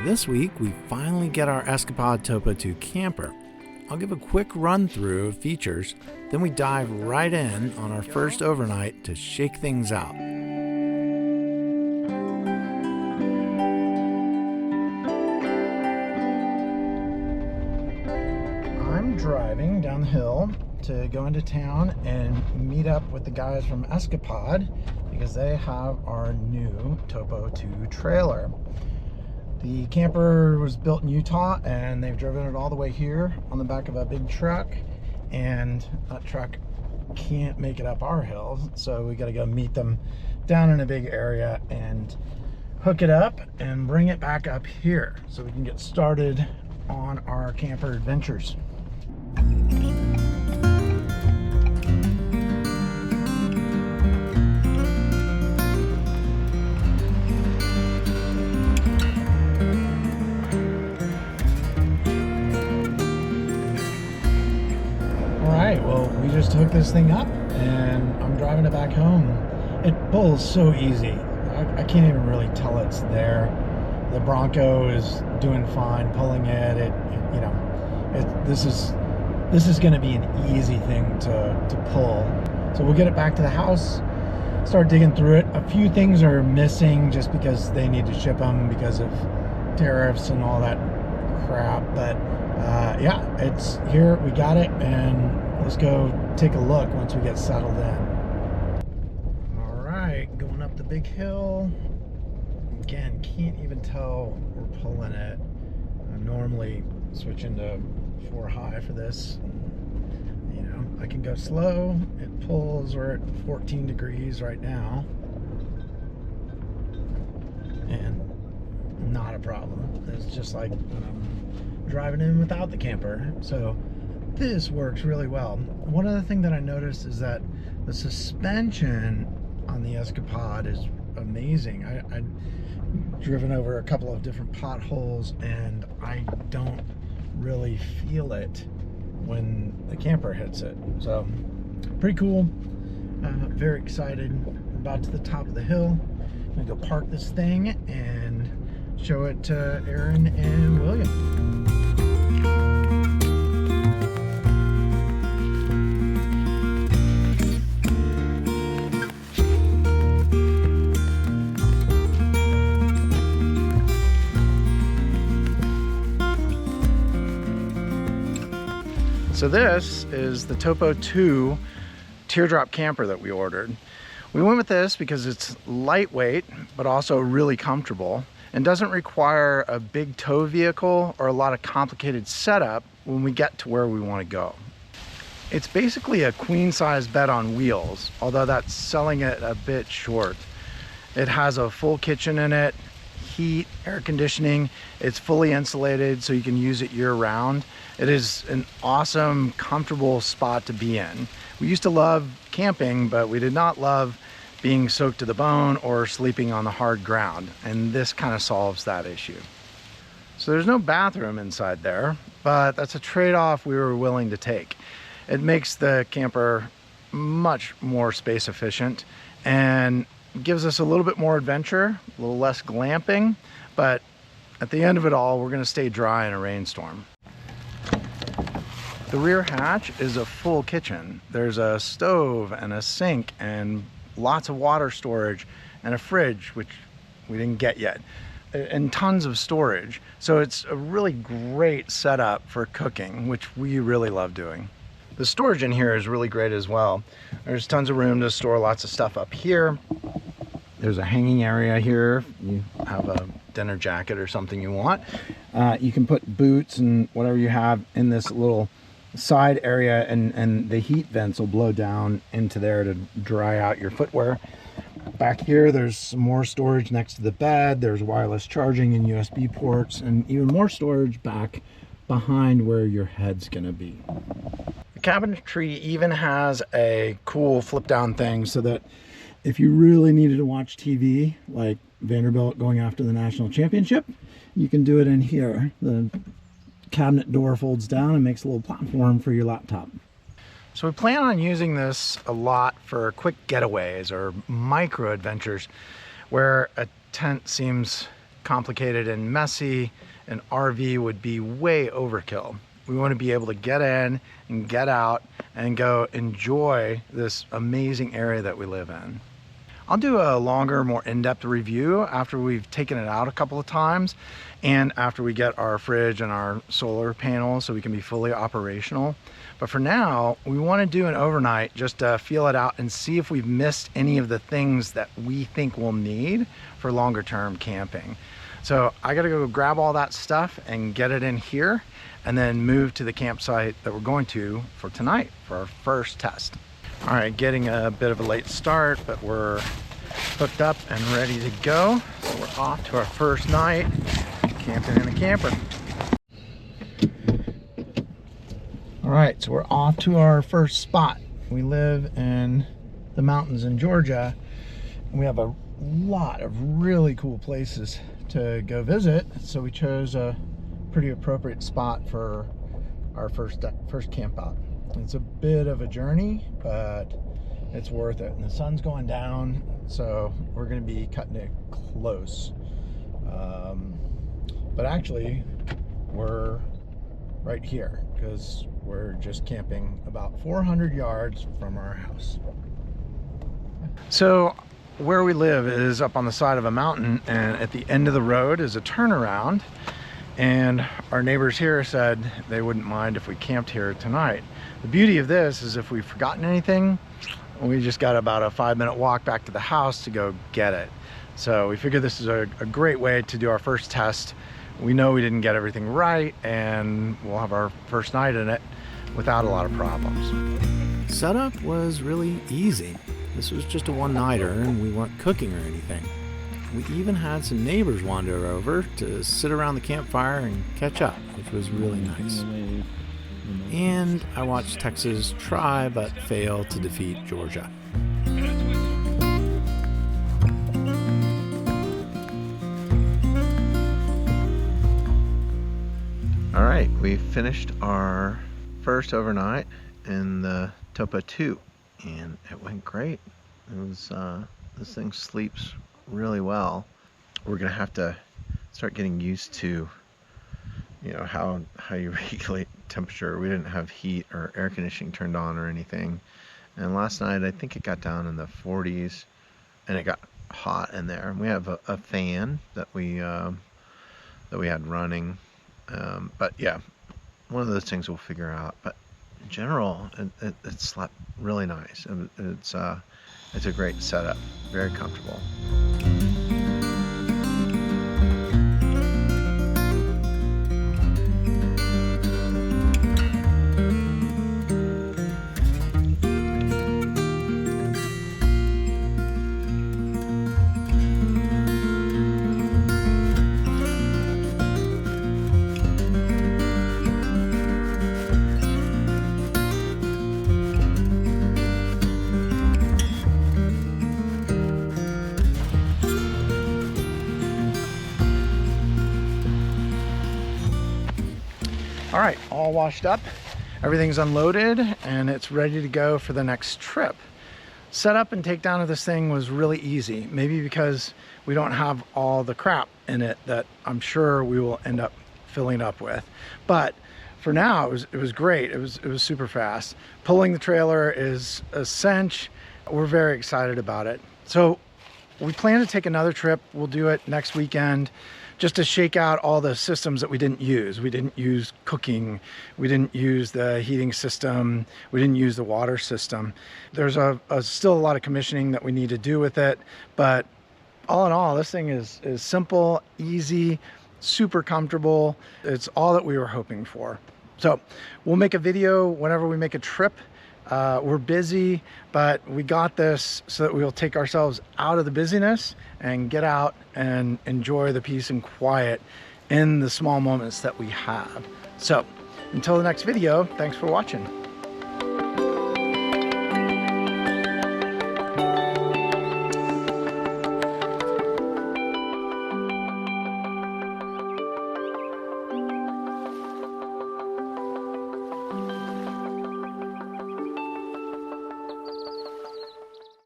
This week, we finally get our Escapod Topo 2 camper. I'll give a quick run through of features, then we dive right in on our first overnight to shake things out. I'm driving down the hill to go into town and meet up with the guys from Escapod because they have our new Topo 2 trailer. The camper was built in Utah and they've driven it all the way here on the back of a big truck, and that truck can't make it up our hill, so we got to go meet them down in a big area and hook it up and bring it back up here so we can get started on our camper adventures. We just hooked this thing up and I'm driving it back home. It pulls so easy. I can't even really tell it's there. The Bronco is doing fine pulling it. This is going to be an easy thing to pull. So we'll get it back to the house, start digging through it. A few things are missing just because they need to ship them because of tariffs and all that crap. But yeah, it's here. We got it, and let's go take a look once we get settled in. All right, going up the big hill. Again, can't even tell we're pulling it. I'm normally switching to 4 high for this. You know, I can go slow. It pulls. We're at 14 degrees right now. And not a problem. It's just like driving in without the camper. So this works really well. One other thing that I noticed is that the suspension on the Escapod is amazing. I've driven over a couple of different potholes and I don't really feel it when the camper hits it. So pretty cool. Very excited. We're about to the top of the hill. I'm gonna go park this thing and show it to Aaron and William. So this is the Topo 2 teardrop camper that we ordered. We went with this because it's lightweight, but also really comfortable and doesn't require a big tow vehicle or a lot of complicated setup when we get to where we want to go. It's basically a queen-size bed on wheels, although that's selling it a bit short. It has a full kitchen in it, heat, air conditioning. It's fully insulated so you can use it year-round. It is an awesome, comfortable spot to be in. We used to love camping, but we did not love being soaked to the bone or sleeping on the hard ground, and this kind of solves that issue. So there's no bathroom inside there, but that's a trade-off we were willing to take. It makes the camper much more space efficient and gives us a little bit more adventure, a little less glamping, but at the end of it all, we're gonna stay dry in a rainstorm. The rear hatch is a full kitchen. There's a stove and a sink and lots of water storage and a fridge, which we didn't get yet, and tons of storage. So it's a really great setup for cooking, which we really love doing. The storage in here is really great as well. There's tons of room to store lots of stuff up here. There's a hanging area here. You have a dinner jacket or something you want. You can put boots and whatever you have in this little side area, and the heat vents will blow down into there to dry out your footwear. Back here, there's some more storage next to the bed. There's wireless charging and USB ports, and even more storage back behind where your head's gonna be. The cabinetry even has a cool flip down thing so that if you really needed to watch TV, like Vanderbilt going after the national championship, you can do it in here. The cabinet door folds down and makes a little platform for your laptop. So we plan on using this a lot for quick getaways or micro adventures where a tent seems complicated and messy. An RV would be way overkill. We want to be able to get in and get out and go enjoy this amazing area that we live in. I'll do a longer, more in-depth review after we've taken it out a couple of times and after we get our fridge and our solar panels so we can be fully operational. But for now, we want to do an overnight just to feel it out and see if we've missed any of the things that we think we'll need for longer term camping. So I gotta go grab all that stuff and get it in here and then move to the campsite that we're going to for tonight for our first test. All right, getting a bit of a late start, but we're hooked up and ready to go. So we're off to our first night camping in a camper. All right, so we're off to our first spot. We live in the mountains in Georgia, and we have a lot of really cool places to go visit. So we chose a pretty appropriate spot for our first camp out. It's a bit of a journey, but it's worth it. And the sun's going down, so we're going to be cutting it close. But actually, we're right here because we're just camping about 400 yards from our house. So where we live is up on the side of a mountain, and at the end of the road is a turnaround. And our neighbors here said they wouldn't mind if we camped here tonight. The beauty of this is if we've forgotten anything, we just got about a 5-minute walk back to the house to go get it. So we figured this is a great way to do our first test. We know we didn't get everything right, and we'll have our first night in it without a lot of problems. Setup was really easy. This was just a one-nighter, and we weren't cooking or anything. We even had some neighbors wander over to sit around the campfire and catch up, which was really nice. And I watched Texas try but fail to defeat Georgia. All right, we finished our first overnight in the Topo 2, and it went great. It was this thing sleeps really well. We're gonna have to start getting used to, you know, how you regulate temperature. We didn't have heat or air conditioning turned on or anything, and last night I think it got down in the 40s, and it got hot in there. We have a fan that we had running, but yeah, one of those things we'll figure out. But in general, it slept really nice. It's a great setup, very comfortable. All right, all washed up, everything's unloaded, and it's ready to go for the next trip. Setup and takedown of this thing was really easy, maybe because we don't have all the crap in it that I'm sure we will end up filling up with. But for now, it was great. It was super fast. Pulling the trailer is a cinch. We're very excited about it. So we plan to take another trip. We'll do it next weekend, just to shake out all the systems that we didn't use. We didn't use cooking. We didn't use the heating system. We didn't use the water system. There's still a lot of commissioning that we need to do with it. But all in all, this thing is simple, easy, super comfortable. It's all that we were hoping for. So we'll make a video whenever we make a trip. We're busy, but we got this so that we'll take ourselves out of the busyness and get out and enjoy the peace and quiet in the small moments that we have. So until the next video, thanks for watching.